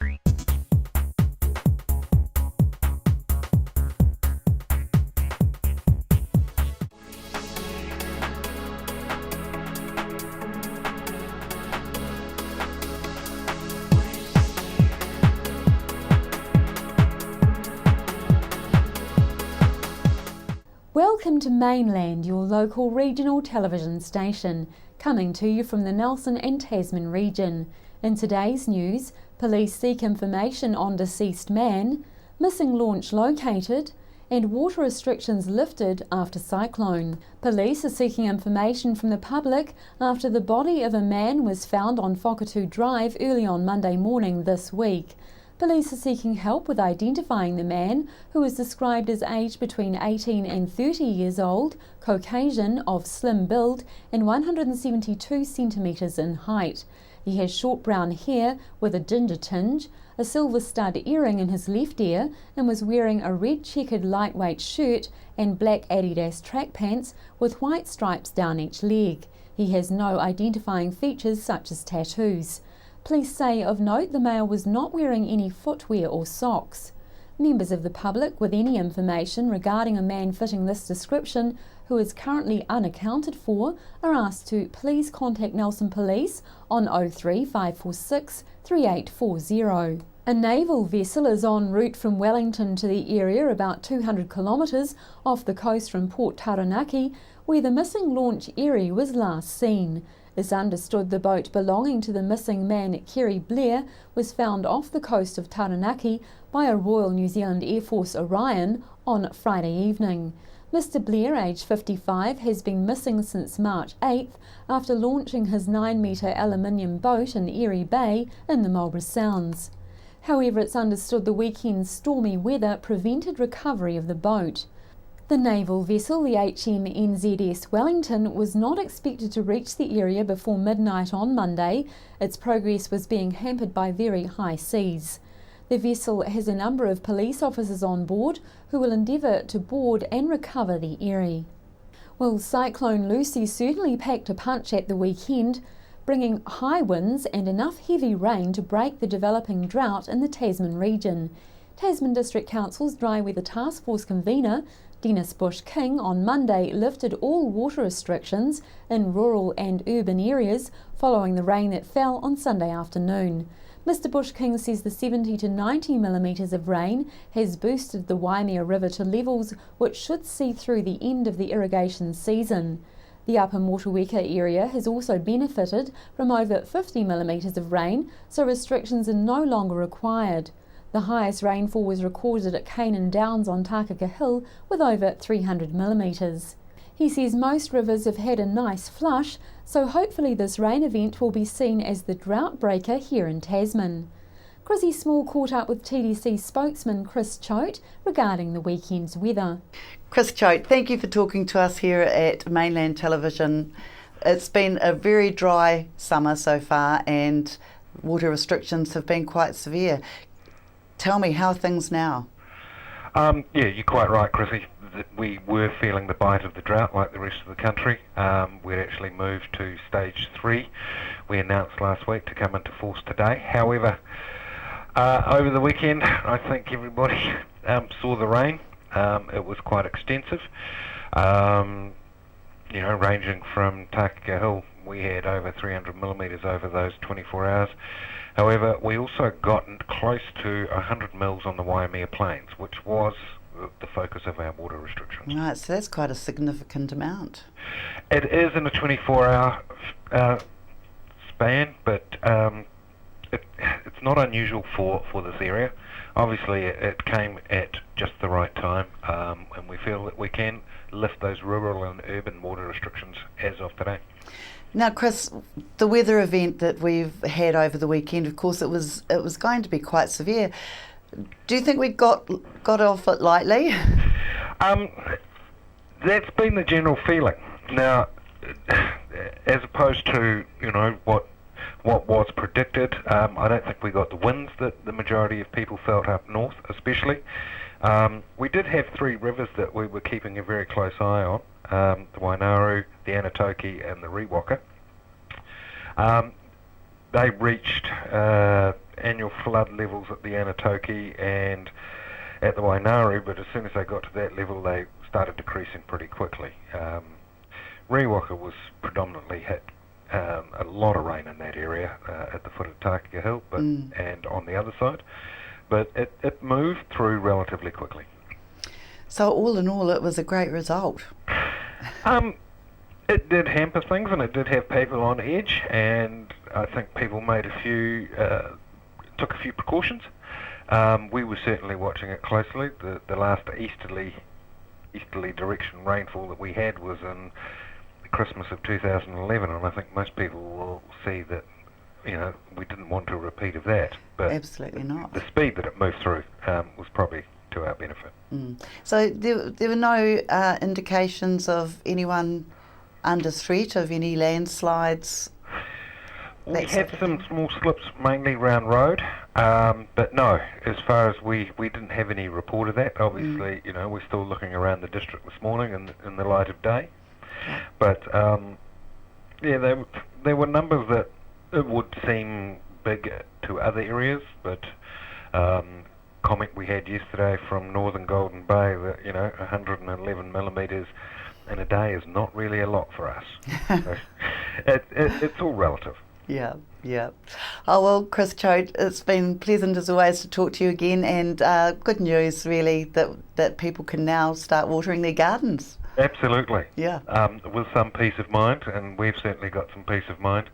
Welcome to Mainland, your local regional television station, coming to you from the Nelson and Tasman region. In today's news, police seek information on deceased man, missing launch located, and water restrictions lifted after cyclone. Police are seeking information from the public after the body of a man was found on Whakatu Drive early on Monday morning this week. Police are seeking help with identifying the man, who is described as aged between 18 and 30 years old, Caucasian, of slim build and 172 centimetres in height. He has short brown hair with a ginger tinge, a silver stud earring in his left ear, and was wearing a red checkered lightweight shirt and black Adidas track pants with white stripes down each leg. He has no identifying features such as tattoos. Police say of note the male was not wearing any footwear or socks. Members of the public with any information regarding a man fitting this description, who is currently unaccounted for, are asked to please contact Nelson Police on 03 546 3840. A naval vessel is en route from Wellington to the area about 200 kilometres off the coast from Port Taranaki, where the missing launch Erie was last seen. It's understood the boat belonging to the missing man Kerry Blair was found off the coast of Taranaki by a Royal New Zealand Air Force Orion on Friday evening. Mr Blair, aged 55, has been missing since March 8th after launching his 9-metre aluminium boat in Erie Bay in the Marlborough Sounds. However, it's understood the weekend's stormy weather prevented recovery of the boat. The naval vessel, the HMNZS Wellington, was not expected to reach the area before midnight on Monday. Its progress was being hampered by very high seas. The vessel has a number of police officers on board who will endeavour to board and recover the Erie. Well, Cyclone Lucy certainly packed a punch at the weekend, bringing high winds and enough heavy rain to break the developing drought in the Tasman region. Tasman District Council's Dry Weather Task Force convener, Dennis Bush-King, on Monday lifted all water restrictions in rural and urban areas following the rain that fell on Sunday afternoon. Mr Bush-King says the 70 to 90 millimetres of rain has boosted the Waimea River to levels which should see through the end of the irrigation season. The upper Motueka area has also benefited from over 50 millimetres of rain, so restrictions are no longer required. The highest rainfall was recorded at Canaan Downs on Takaka Hill with over 300 millimetres. He says most rivers have had a nice flush, so hopefully this rain event will be seen as the drought breaker here in Tasman. Chrissy Small caught up with TDC spokesman Chris Choate regarding the weekend's weather. Chris Choate, thank you for talking to us here at Mainland Television. It's been a very dry summer so far and water restrictions have been quite severe. Tell me, how are things now? Yeah, you're quite right, Chrissy. We were feeling the bite of the drought like the rest of the country. We'd actually moved to stage 3. We announced last week to come into force today. However, over the weekend, I think everybody saw the rain. It was quite extensive. Ranging from Takaka Hill, we had over 300 millimetres over those 24 hours. However, we also got close to 100 mils on the Waimea Plains, which was the focus of our water restrictions. Right, so that's quite a significant amount. It is in a 24-hour span, but it's not unusual for this area. Obviously, it came at just the right time, and we feel that we can lift those rural and urban water restrictions as of today. Now, Chris, the weather event that we've had over the weekend, of course, it was going to be quite severe. Do you think we got off it lightly? That's been the general feeling. Now, as opposed to what was predicted, I don't think we got the winds that the majority of people felt up north, especially. We did have 3 rivers that we were keeping a very close eye on. The Wainaru, the Anatoki and the Rewaka. They reached annual flood levels at the Anatoki and at the Wainari, but as soon as they got to that level, they started decreasing pretty quickly. Rewaka was predominantly hit. A lot of rain in that area at the foot of Tākeka Hill, and on the other side, but it moved through relatively quickly. So all in all, it was a great result. It did hamper things, and it did have people on edge, and I think people made took a few precautions. We were certainly watching it closely. The last easterly direction rainfall that we had was in Christmas of 2011, and I think most people will see that, we didn't want a repeat of that. But absolutely not. The speed that it moved through was probably to our benefit. So there were no indications of anyone under threat of any landslides? We had some small slips, mainly round road, but no, as far as we didn't have any report of that. Obviously, we're still looking around the district this morning in the light of day. But there were numbers that it would seem big to other areas, but comment we had yesterday from Northern Golden Bay that 111 millimetres in a day is not really a lot for us. So it's all relative. Yeah. Oh well, Chris Choate, it's been pleasant as always to talk to you again, and good news really that people can now start watering their gardens. Absolutely. Yeah. With some peace of mind, and we've certainly got some peace of mind,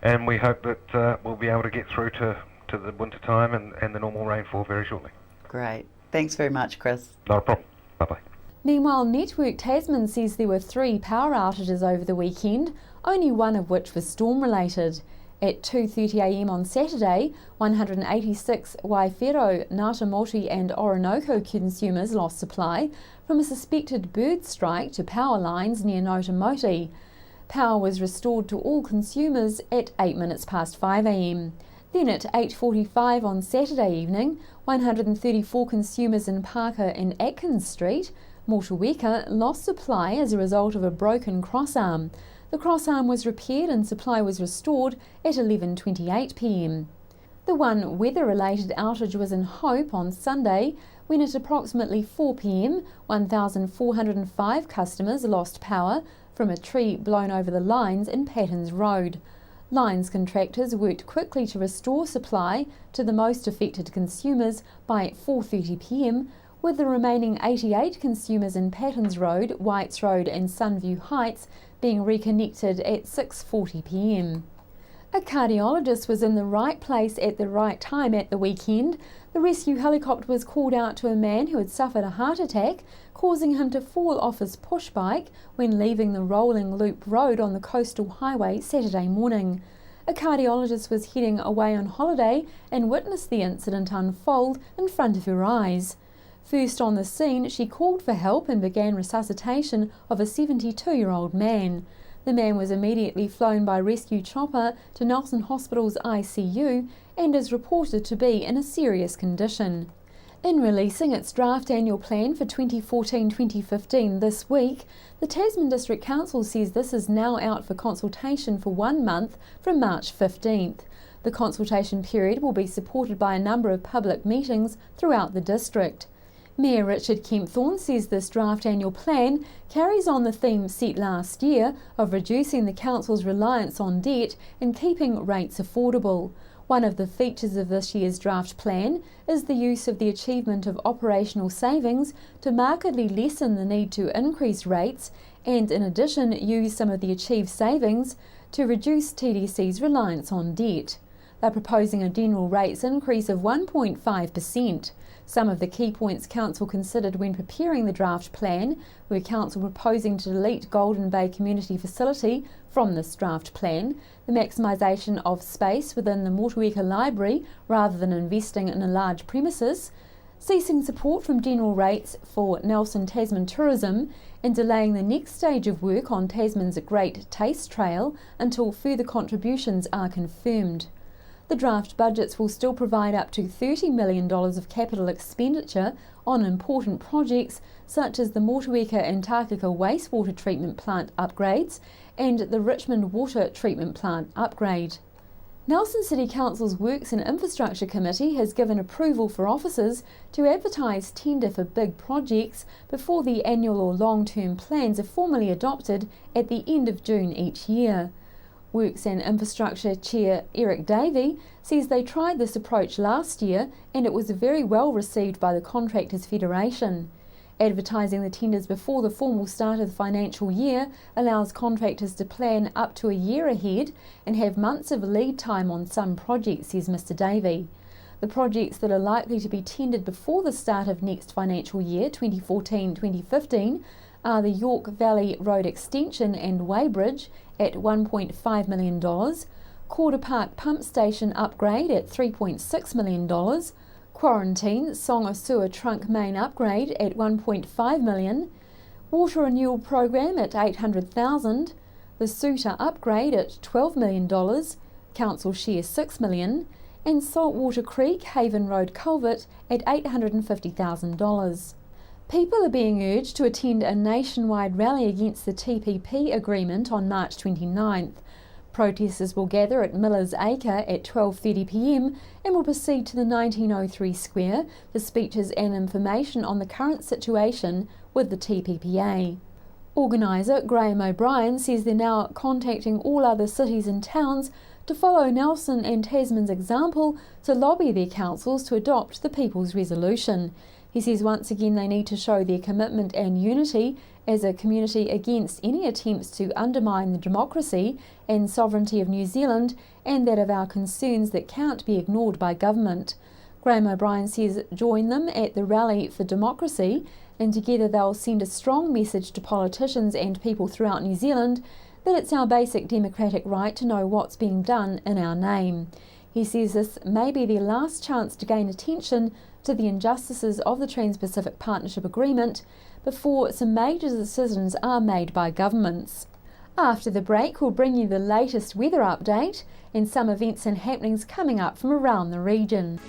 and we hope that we'll be able to get through to the winter time and the normal rainfall very shortly. Great. Thanks very much, Chris. Not a problem. Bye-bye. Meanwhile, Network Tasman says there were 3 power outages over the weekend, only one of which was storm-related. At 2:30am on Saturday, 186 Waifero, Ngāta Motu and Orinoco consumers lost supply from a suspected bird strike to power lines near Ngāta Motu. Power was restored to all consumers at 5:08am. Then at 8:45 on Saturday evening, 134 consumers in Parker and Atkins Street, Motueka, lost supply as a result of a broken crossarm. The crossarm was repaired and supply was restored at 11:28pm. The one weather-related outage was in Hope on Sunday, when at approximately 4pm, 1,405 customers lost power from a tree blown over the lines in Pattons Road. Lines contractors worked quickly to restore supply to the most affected consumers by 4:30pm, with the remaining 88 consumers in Pattons Road, Whites Road and Sunview Heights being reconnected at 6:40pm. A cardiologist was in the right place at the right time at the weekend. The rescue helicopter was called out to a man who had suffered a heart attack, causing him to fall off his push bike when leaving the Rolling Loop Road on the coastal highway Saturday morning. A cardiologist was heading away on holiday and witnessed the incident unfold in front of her eyes. First on the scene, she called for help and began resuscitation of a 72-year-old man. The man was immediately flown by rescue chopper to Nelson Hospital's ICU and is reported to be in a serious condition. In releasing its draft annual plan for 2014-2015 this week, the Tasman District Council says this is now out for consultation for 1 month from March 15th. The consultation period will be supported by a number of public meetings throughout the district. Mayor Richard Kempthorne says this draft annual plan carries on the theme set last year of reducing the council's reliance on debt and keeping rates affordable. One of the features of this year's draft plan is the use of the achievement of operational savings to markedly lessen the need to increase rates and in addition use some of the achieved savings to reduce TDC's reliance on debt. They're proposing a general rates increase of 1.5%. Some of the key points Council considered when preparing the draft plan were Council proposing to delete Golden Bay Community Facility from this draft plan, the maximisation of space within the Motueka Library rather than investing in a large premises, ceasing support from general rates for Nelson Tasman tourism, and delaying the next stage of work on Tasman's Great Taste Trail until further contributions are confirmed. The draft budgets will still provide up to $30 million of capital expenditure on important projects such as the Motueka and Tākeka wastewater treatment plant upgrades and the Richmond water treatment plant upgrade. Nelson City Council's Works and Infrastructure Committee has given approval for officers to advertise tender for big projects before the annual or long-term plans are formally adopted at the end of June each year. Works and Infrastructure Chair Eric Davey says they tried this approach last year and it was very well received by the Contractors Federation. Advertising the tenders before the formal start of the financial year allows contractors to plan up to a year ahead and have months of lead time on some projects, says Mr Davey. The projects that are likely to be tendered before the start of next financial year, 2014-2015, are the York Valley Road Extension and Weybridge at $1.5 million, Quarter Park Pump Station Upgrade at $3.6 million, Quarantine Songa Trunk Main Upgrade at $1.5 million, Water Renewal Program at $800,000, the Suter Upgrade at $12 million, Council Share $6 million, and Saltwater Creek Haven Road Culvert at $850,000. People are being urged to attend a nationwide rally against the TPP agreement on March 29th. Protesters will gather at Miller's Acre at 12:30 p.m. and will proceed to the 1903 Square for speeches and information on the current situation with the TPPA. Organiser Graham O'Brien says they're now contacting all other cities and towns to follow Nelson and Tasman's example to lobby their councils to adopt the People's Resolution. He says once again they need to show their commitment and unity as a community against any attempts to undermine the democracy and sovereignty of New Zealand and that of our concerns that can't be ignored by government. Graham O'Brien says join them at the Rally for Democracy and together they'll send a strong message to politicians and people throughout New Zealand that it's our basic democratic right to know what's being done in our name. He says this may be their last chance to gain attention to the injustices of the Trans-Pacific Partnership Agreement before some major decisions are made by governments. After the break, we'll bring you the latest weather update and some events and happenings coming up from around the region.